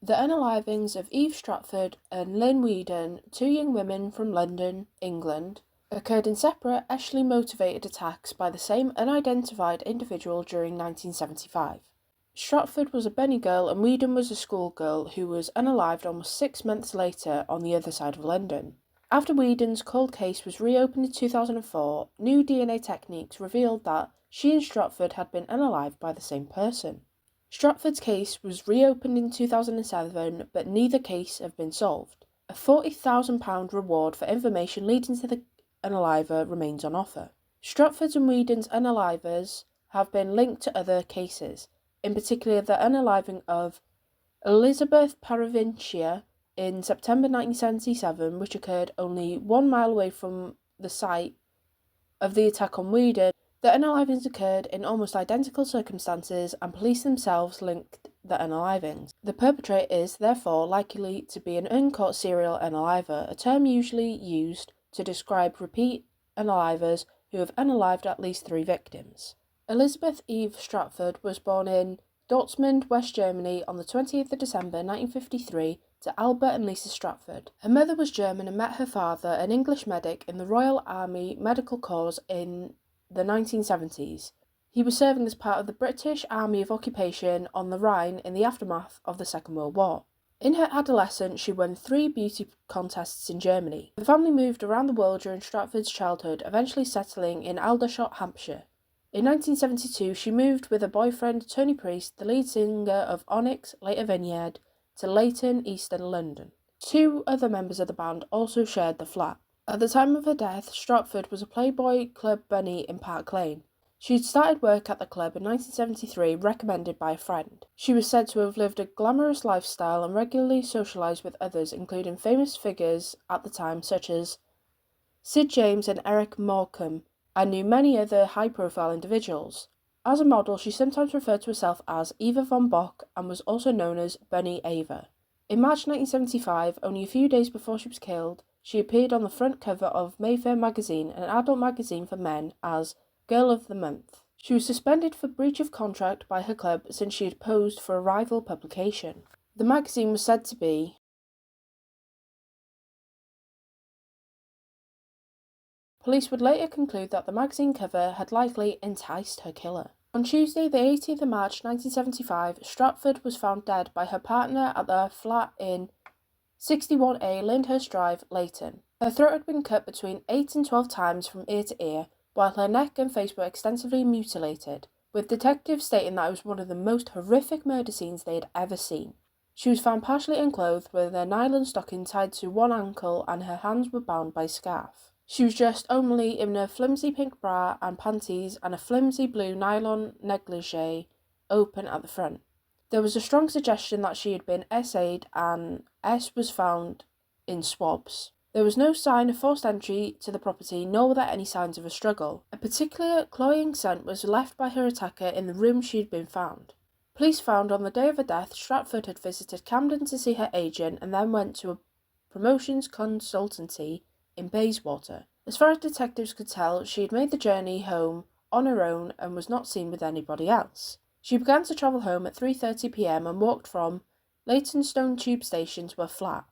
The unalivings of Eve Stratford and Lynn Weedon, two young women from London, England, occurred in separate, ethically motivated attacks by the same unidentified individual during 1975. Stratford was a bunny girl and Weedon was a schoolgirl who was unalived almost 6 months later on the other side of London. After Weedon's cold case was reopened in 2004, new DNA techniques revealed that she and Stratford had been unalived by the same person. Stratford's case was reopened in 2007, but neither case have been solved. A £40,000 reward for information leading to the unaliver remains on offer. Stratford's and Weedon's unalivers have been linked to other cases, in particular the unaliving of Elizabeth Paravincia in September 1977, which occurred only 1 mile away from the site of the attack on Weedon. The unalivings occurred in almost identical circumstances, and police themselves linked the unalivings. The perpetrator is, therefore, likely to be an uncaught serial unaliver, a term usually used to describe repeat unalivers who have unalived at least 3 victims. Elizabeth Eve Stratford was born in Dortmund, West Germany on the 20th of December 1953 to Albert and Lisa Stratford. Her mother was German and met her father, an English medic, in the Royal Army Medical Corps in the 1970s. He was serving as part of the British Army of Occupation on the Rhine in the aftermath of the Second World War. In her adolescence, she won 3 beauty contests in Germany. The family moved around the world during Stratford's childhood, eventually settling in Aldershot, Hampshire. In 1972, she moved with her boyfriend Tony Priest, the lead singer of Onyx, later Vineyard, to Leighton, East London. 2 other members of the band also shared the flat. At the time of her death, Stratford was a Playboy Club bunny in Park Lane. She had started work at the club in 1973, recommended by a friend. She was said to have lived a glamorous lifestyle and regularly socialised with others, including famous figures at the time such as Sid James and Eric Morecambe, and knew many other high-profile individuals. As a model, she sometimes referred to herself as Eva von Bock and was also known as Bunny Ava. In March 1975, only a few days before she was killed, she appeared on the front cover of Mayfair magazine, an adult magazine for men, as Girl of the Month. She was suspended for breach of contract by her club since she had posed for a rival publication. The magazine was said to be Police would later conclude that the magazine cover had likely enticed her killer. On Tuesday, the 18th of March 1975, Stratford was found dead by her partner at their flat in 61A Lyndhurst Drive, Leighton. Her throat had been cut between 8 and 12 times from ear to ear, while her neck and face were extensively mutilated, with detectives stating that it was one of the most horrific murder scenes they had ever seen. She was found partially unclothed with a nylon stocking tied to one ankle and her hands were bound by a scarf. She was dressed only in a flimsy pink bra and panties and a flimsy blue nylon negligee open at the front. There was a strong suggestion that she had been SA'd and S was found in swabs. There was no sign of forced entry to the property, nor were there any signs of a struggle. A particular cloying scent was left by her attacker in the room she had been found. Police found on the day of her death, Stratford had visited Camden to see her agent and then went to a promotions consultancy in Bayswater. As far as detectives could tell, she had made the journey home on her own and was not seen with anybody else. She began to travel home at 3:30 p.m. and walked from Leytonstone tube station to her flat,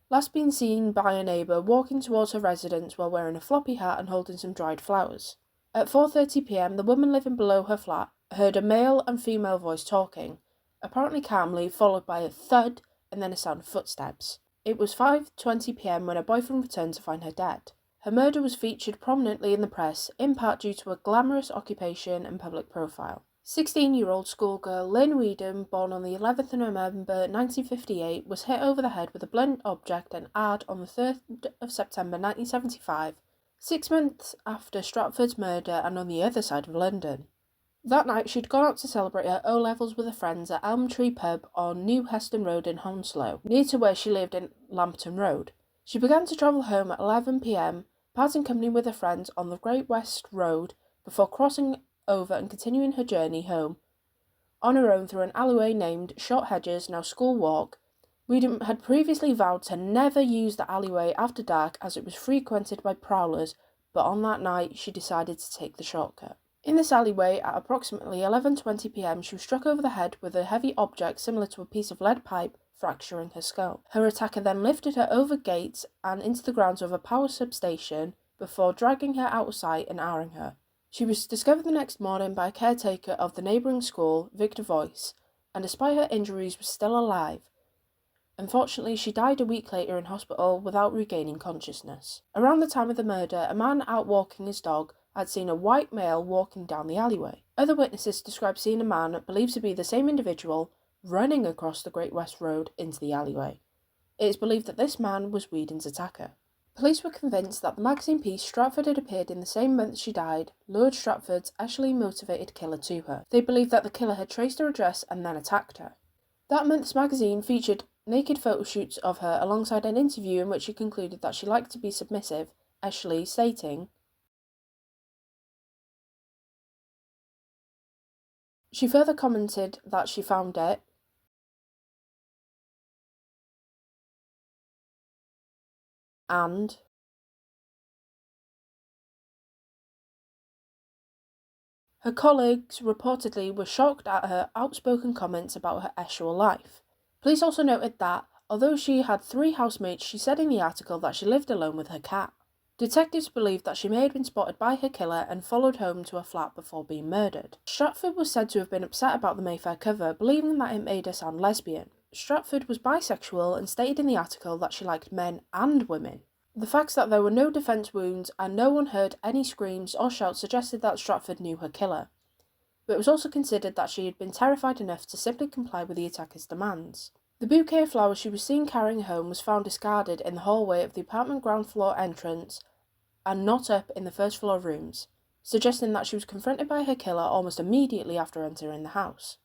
last being seen by a neighbour walking towards her residence while wearing a floppy hat and holding some dried flowers. At 4:30 p.m, the woman living below her flat heard a male and female voice talking, apparently calmly, followed by a thud and then a sound of footsteps. It was 5:20 p.m. when her boyfriend returned to find her dead. Her murder was featured prominently in the press, in part due to her glamorous occupation and public profile. 16-year-old schoolgirl Lynn Weedon, born on the 11th of November 1958, was hit over the head with a blunt object and ad on the 3rd of September 1975, 6 months after Stratford's murder and on the other side of London. That night, she'd gone out to celebrate her O-levels with her friends at Elm Tree Pub on New Heston Road in Hounslow, near to where she lived in Lambton Road. She began to travel home at 11 p.m, parting company with her friends on the Great West Road before crossing over and continuing her journey home on her own through an alleyway named Short Hedges, now School Walk. Weedon had previously vowed to never use the alleyway after dark as it was frequented by prowlers, but on that night she decided to take the shortcut. In this alleyway, at approximately 11:20 p.m, she was struck over the head with a heavy object similar to a piece of lead pipe fracturing her skull. Her attacker then lifted her over gates and into the grounds of a power substation before dragging her out of sight and houring her. She was discovered the next morning by a caretaker of the neighbouring school, Victor Voice, and despite her injuries was still alive. Unfortunately, she died a week later in hospital without regaining consciousness. Around the time of the murder, a man out walking his dog had seen a white male walking down the alleyway. Other witnesses described seeing a man believed to be the same individual running across the Great West Road into the alleyway. It is believed that this man was Weedon's attacker. Police were convinced that the magazine piece Stratford had appeared in the same month she died lured Stratford's actually motivated killer to her. They believed that the killer had traced her address and then attacked her. That month's magazine featured naked photo shoots of her alongside an interview in which she concluded that she liked to be submissive, Ashley stating, she further commented that she found it and her colleagues reportedly were shocked at her outspoken comments about her actual life. Police also noted that, although she had 3 housemates, she said in the article that she lived alone with her cat. Detectives believed that she may have been spotted by her killer and followed home to her flat before being murdered. Stratford was said to have been upset about the Mayfair cover, believing that it made her sound lesbian. Stratford was bisexual and stated in the article that she liked men and women. The fact that there were no defence wounds and no one heard any screams or shouts suggested that Stratford knew her killer. But it was also considered that she had been terrified enough to simply comply with the attacker's demands. The bouquet of flowers she was seen carrying home was found discarded in the hallway of the apartment ground floor entrance and not up in the first floor rooms, suggesting that she was confronted by her killer almost immediately after entering the house.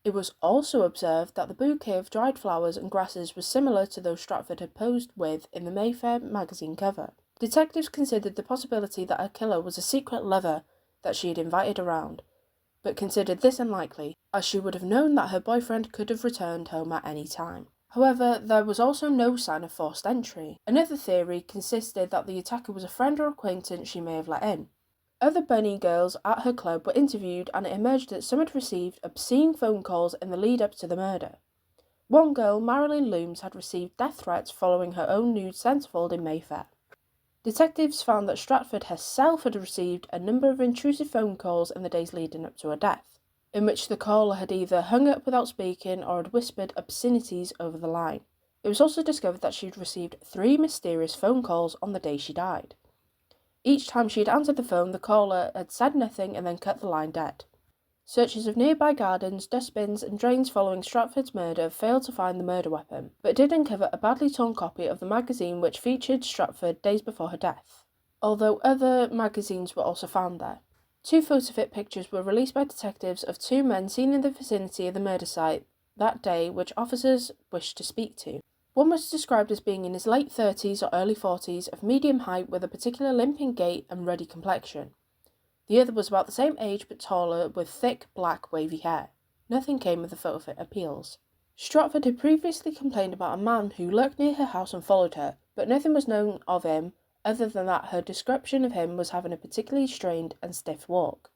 It was also observed that the bouquet of dried flowers and grasses was similar to those Stratford had posed with in the Mayfair magazine cover. Detectives considered the possibility that her killer was a secret lover that she had invited around, but considered this unlikely, as she would have known that her boyfriend could have returned home at any time. However, there was also no sign of forced entry. Another theory consisted that the attacker was a friend or acquaintance she may have let in. Other bunny girls at her club were interviewed and it emerged that some had received obscene phone calls in the lead up to the murder. One girl, Marilyn Looms, had received death threats following her own nude centerfold in Mayfair. Detectives found that Stratford herself had received a number of intrusive phone calls in the days leading up to her death, in which the caller had either hung up without speaking or had whispered obscenities over the line. It was also discovered that she had received 3 mysterious phone calls on the day she died. Each time she had answered the phone, the caller had said nothing and then cut the line dead. Searches of nearby gardens, dustbins and drains following Stratford's murder failed to find the murder weapon, but did uncover a badly torn copy of the magazine which featured Stratford days before her death, although other magazines were also found there. 2 photo-fit pictures were released by detectives of 2 men seen in the vicinity of the murder site that day which officers wished to speak to. One was described as being in his late 30s or early 40s, of medium height with a particular limping gait and ruddy complexion. The other was about the same age but taller, with thick, black, wavy hair. Nothing came of the photo-fit appeals. Stratford had previously complained about a man who lurked near her house and followed her, but nothing was known of him other than that her description of him was having a particularly strained and stiff walk.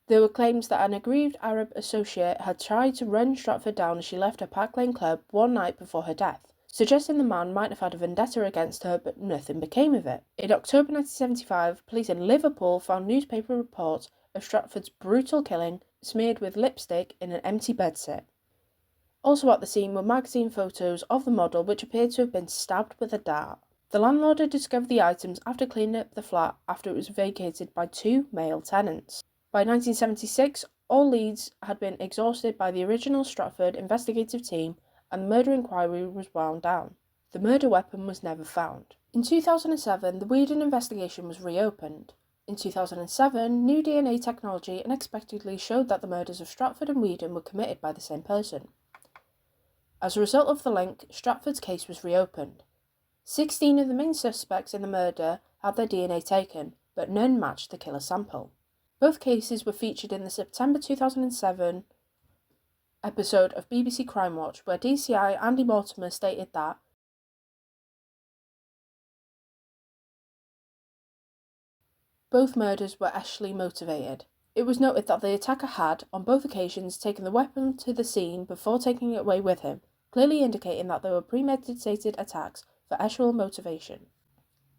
There were claims that an aggrieved Arab associate had tried to run Stratford down as she left her Park Lane club one night before her death, suggesting the man might have had a vendetta against her, but nothing became of it. In October 1975, police in Liverpool found newspaper reports of Stratford's brutal killing smeared with lipstick in an empty bedsit. Also at the scene were magazine photos of the model which appeared to have been stabbed with a dart. The landlord had discovered the items after cleaning up the flat after it was vacated by 2 male tenants. By 1976, all leads had been exhausted by the original Stratford investigative team and the murder inquiry was wound down. The murder weapon was never found. In 2007, the Weedon investigation was reopened. In 2007, new DNA technology unexpectedly showed that the murders of Stratford and Weedon were committed by the same person. As a result of the link, Stratford's case was reopened. 16 of the main suspects in the murder had their DNA taken, but none matched the killer sample. Both cases were featured in the September 2007 episode of BBC Crime Watch, where DCI Andy Mortimer stated that both murders were Ashley motivated. It was noted that the attacker had, on both occasions, taken the weapon to the scene before taking it away with him, clearly indicating that they were premeditated attacks for actual motivation.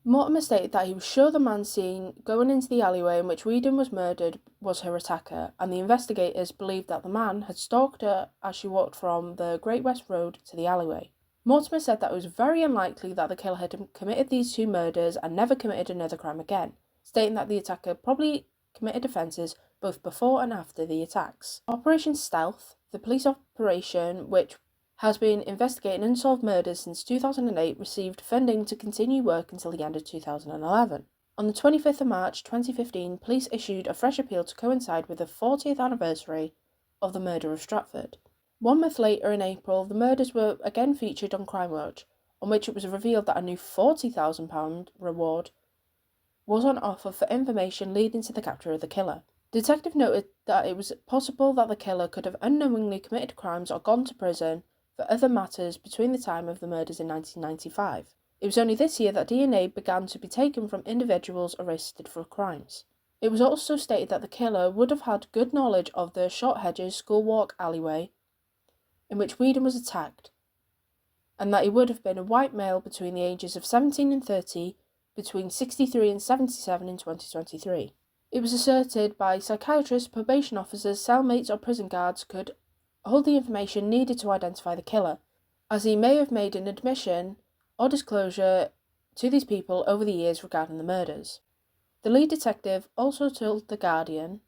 Mortimer stated that he was sure the man seen going into the alleyway in which Weedon was murdered was her attacker, and the investigators believed that the man had stalked her as she walked from the Great West Road to the alleyway. Mortimer said that it was very unlikely that the killer had committed these two murders and never committed another crime again, stating that the attacker probably committed offences both before and after the attacks. Operation Stealth, the police operation which has been investigating unsolved murders since 2008, received funding to continue work until the end of 2011. On the 25th of March 2015, police issued a fresh appeal to coincide with the 40th anniversary of the murder of Stratford. 1 month later, in April, the murders were again featured on Crime Watch, on which it was revealed that a new £40,000 reward was on offer for information leading to the capture of the killer. Detective noted that it was possible that the killer could have unknowingly committed crimes or gone to prison for other matters between the time of the murders in 1995. It was only this year that DNA began to be taken from individuals arrested for crimes. It was also stated that the killer would have had good knowledge of the Short Hedges School Walk alleyway in which Weedon was attacked, and that he would have been a white male between the ages of 17 and 30, between 63 and 77 in 2023. It was asserted by psychiatrists, probation officers, cellmates or prison guards could hold the information needed to identify the killer, as he may have made an admission or disclosure to these people over the years regarding the murders. The lead detective also told The Guardian,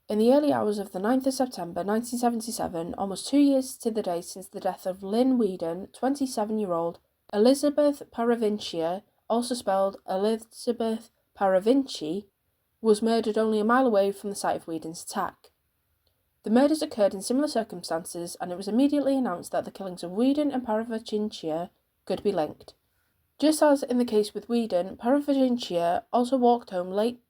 "In the early hours of the 9th of September 1977, almost 2 years to the day since the death of Lynn Weedon, 27-year-old Elizabeth Paravincia, also spelled Elizabeth Paravinci, was murdered only a mile away from the site of Weedon's attack. The murders occurred in similar circumstances, and it was immediately announced that the killings of Weedon and Paravincia could be linked. Just as in the case with Weedon, Paravincia also walked home late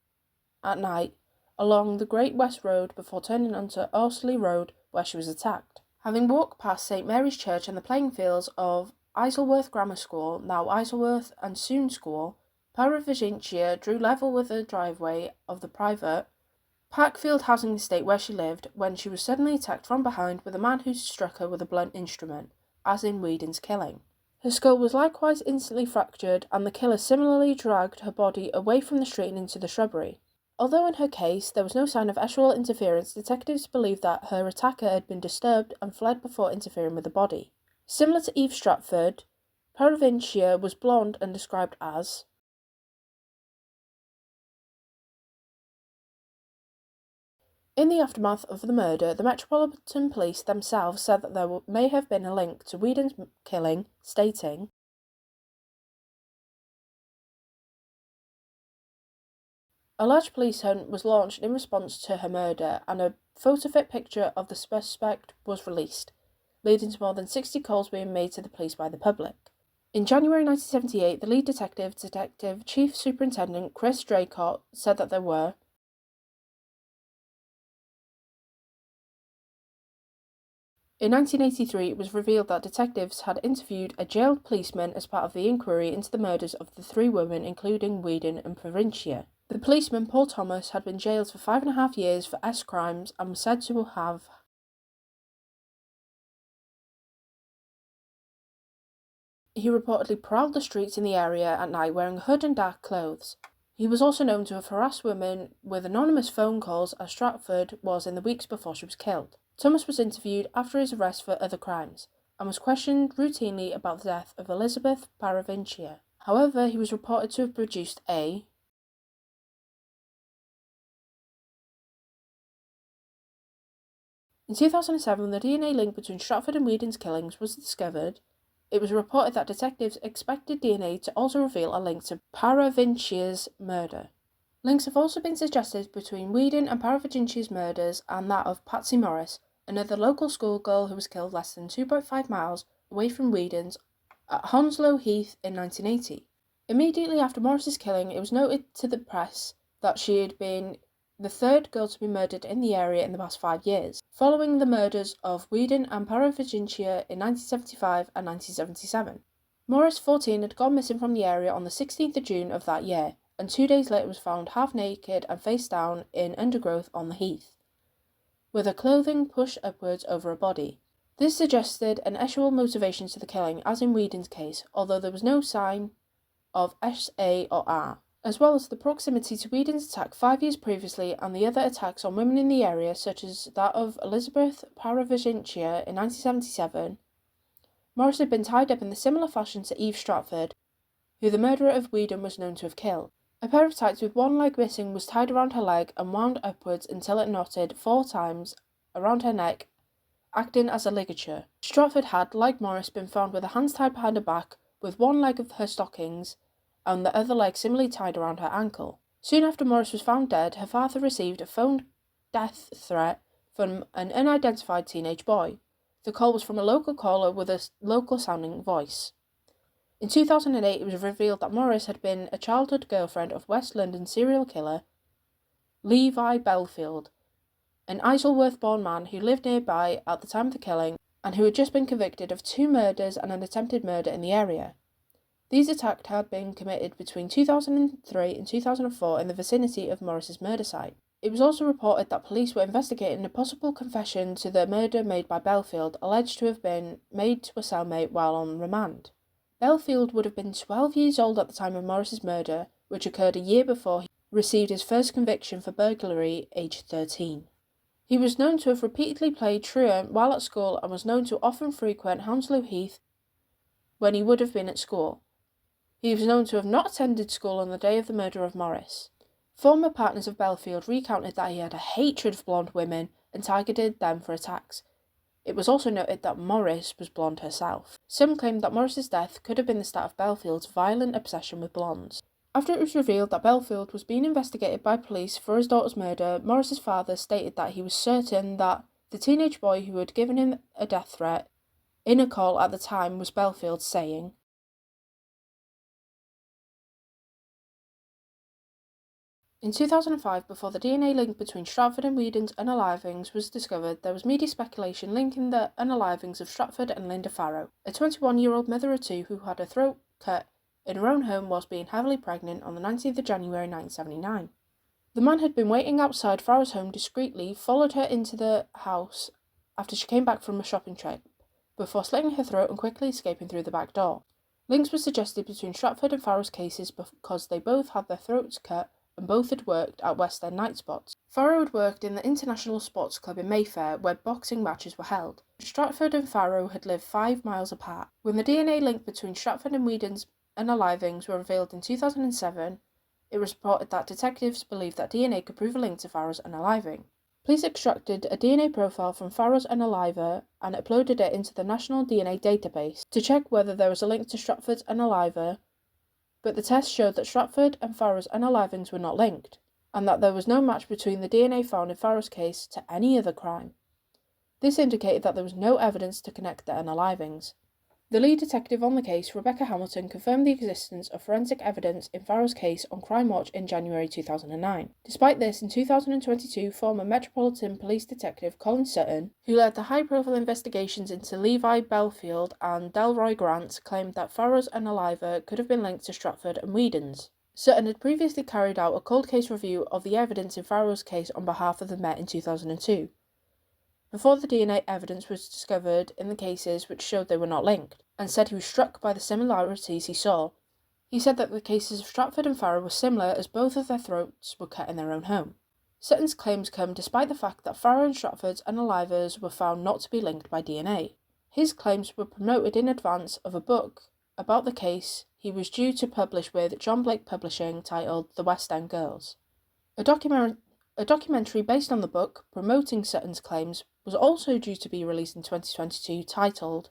at night along the Great West Road before turning onto Orsley Road, where she was attacked. Having walked past St Mary's Church and the playing fields of Isleworth Grammar School, now Isleworth and Soon School, Paravincia drew level with the driveway of the private Parkfield housing estate where she lived when she was suddenly attacked from behind with a man who struck her with a blunt instrument, as in Weedon's killing. Her skull was likewise instantly fractured, and the killer similarly dragged her body away from the street and into the shrubbery. Although in her case there was no sign of actual interference, detectives believed that her attacker had been disturbed and fled before interfering with the body. Similar to Eve Stratford, Paravincia was blonde and described as In the aftermath of the murder, the Metropolitan Police themselves said that there may have been a link to Weedon's killing, stating, "A large police hunt was launched in response to her murder, and a photo-fit picture of the suspect was released, leading to more than 60 calls being made to the police by the public." In January 1978, the lead detective, Detective Chief Superintendent Chris Draycott, said that there were In 1983, it was revealed that detectives had interviewed a jailed policeman as part of the inquiry into the murders of the three women, including Weedon and Paravincia. The policeman, Paul Thomas, had been jailed for 5.5 years for S crimes and was said to have He reportedly prowled the streets in the area at night wearing a hood and dark clothes. He was also known to have harassed women with anonymous phone calls, as Stratford was in the weeks before she was killed. Thomas was interviewed after his arrest for other crimes, and was questioned routinely about the death of Elizabeth Paravincia. However, he was reported to have produced In 2007, the DNA link between Stratford and Weedon's killings was discovered. It was reported that detectives expected DNA to also reveal a link to Paravincia's murder. Links have also been suggested between Weedon and Paravincia's murders and that of Patsy Morris, another local schoolgirl who was killed less than 2.5 miles away from Weedon's at Hounslow Heath in 1980. Immediately after Morris's killing, it was noted to the press that she had been the third girl to be murdered in the area in the past 5 years, following the murders of Weedon and Paravincia in 1975 and 1977. Morris, 14, had gone missing from the area on the 16th of June of that year, and 2 days later was found half naked and face down in undergrowth on the heath. with her clothing pushed upwards over her body. This suggested an sexual motivation to the killing, as in Weedon's case, although there was no sign of SA or R, as well as the proximity to Weedon's attack 5 years previously and the other attacks on women in the area, such as that of Elizabeth Paravinciya in 1977. Morris had been tied up in the similar fashion to Eve Stratford, who the murderer of Weedon was known to have killed. A pair of tights with one leg missing was tied around her leg and wound upwards until it knotted 4 times around her neck, acting as a ligature. Stratford had, like Morris, been found with her hands tied behind her back, with one leg of her stockings and the other leg similarly tied around her ankle. Soon after Morris was found dead, her father received a phone death threat from an unidentified teenage boy. The call was from a local caller with a local-sounding voice. In 2008, it was revealed that Morris had been a childhood girlfriend of West London serial killer Levi Belfield, an Isleworth-born man who lived nearby at the time of the killing and who had just been convicted of 2 murders and an attempted murder in the area. These attacks had been committed between 2003 and 2004 in the vicinity of Morris's murder site. It was also reported that police were investigating a possible confession to the murder made by Belfield, alleged to have been made to a cellmate while on remand. Belfield would have been 12 years old at the time of Morris's murder, which occurred a year before he received his first conviction for burglary, aged 13. He was known to have repeatedly played truant while at school and was known to often frequent Hounslow Heath when he would have been at school. He was known to have not attended school on the day of the murder of Morris. Former partners of Belfield recounted that he had a hatred of blonde women and targeted them for attacks. It was also noted that Morris was blonde herself. Some claimed that Morris's death could have been the start of Belfield's violent obsession with blondes. After it was revealed that Belfield was being investigated by police for his daughter's murder, Morris's father stated that he was certain that the teenage boy who had given him a death threat in a call at the time was Belfield, saying, In 2005, before the DNA link between Stratford and Weedon's unalivings was discovered, there was media speculation linking the unalivings of Stratford and Linda Farrow, a 21-year-old mother of 2 who had her throat cut in her own home whilst being heavily pregnant on the 19th of January 1979. The man had been waiting outside Farrow's home discreetly, followed her into the house after she came back from a shopping trip, before slitting her throat and quickly escaping through the back door. Links were suggested between Stratford and Farrow's cases because they both had their throats cut and both had worked at West End night spots. Farrow had worked in the International Sports Club in Mayfair, where boxing matches were held. Stratford and Farrow had lived 5 miles apart. When the DNA link between Stratford and Weedon's unalivings were revealed in 2007, it was reported that detectives believed that DNA could prove a link to Farrow's unaliving. Police extracted a DNA profile from Farrow's unaliver and uploaded it into the National DNA Database to check whether there was a link to Stratford's unaliver, but the test showed that Stratford and Farrow's unalivings were not linked, and that there was no match between the DNA found in Farrow's case to any other crime. This indicated that there was no evidence to connect the unalivings. The lead detective on the case, Rebecca Hamilton, confirmed the existence of forensic evidence in Farrow's case on Crime Watch in January 2009. Despite this, in 2022, former Metropolitan Police Detective Colin Sutton, who led the high-profile investigations into Levi Belfield and Delroy Grant, claimed that Farrow's unaliver could have been linked to Stratford and Weedon's. Sutton had previously carried out a cold case review of the evidence in Farrow's case on behalf of the Met in 2002, before the DNA evidence was discovered in the cases which showed they were not linked, and said he was struck by the similarities he saw. He said that the cases of Stratford and Farrow were similar as both of their throats were cut in their own home. Sutton's claims come despite the fact that Farrow and Stratford's unalivers were found not to be linked by DNA. His claims were promoted in advance of a book about the case he was due to publish with John Blake Publishing titled The West End Girls. A documentary based on the book, promoting Sutton's claims, was also due to be released in 2022 titled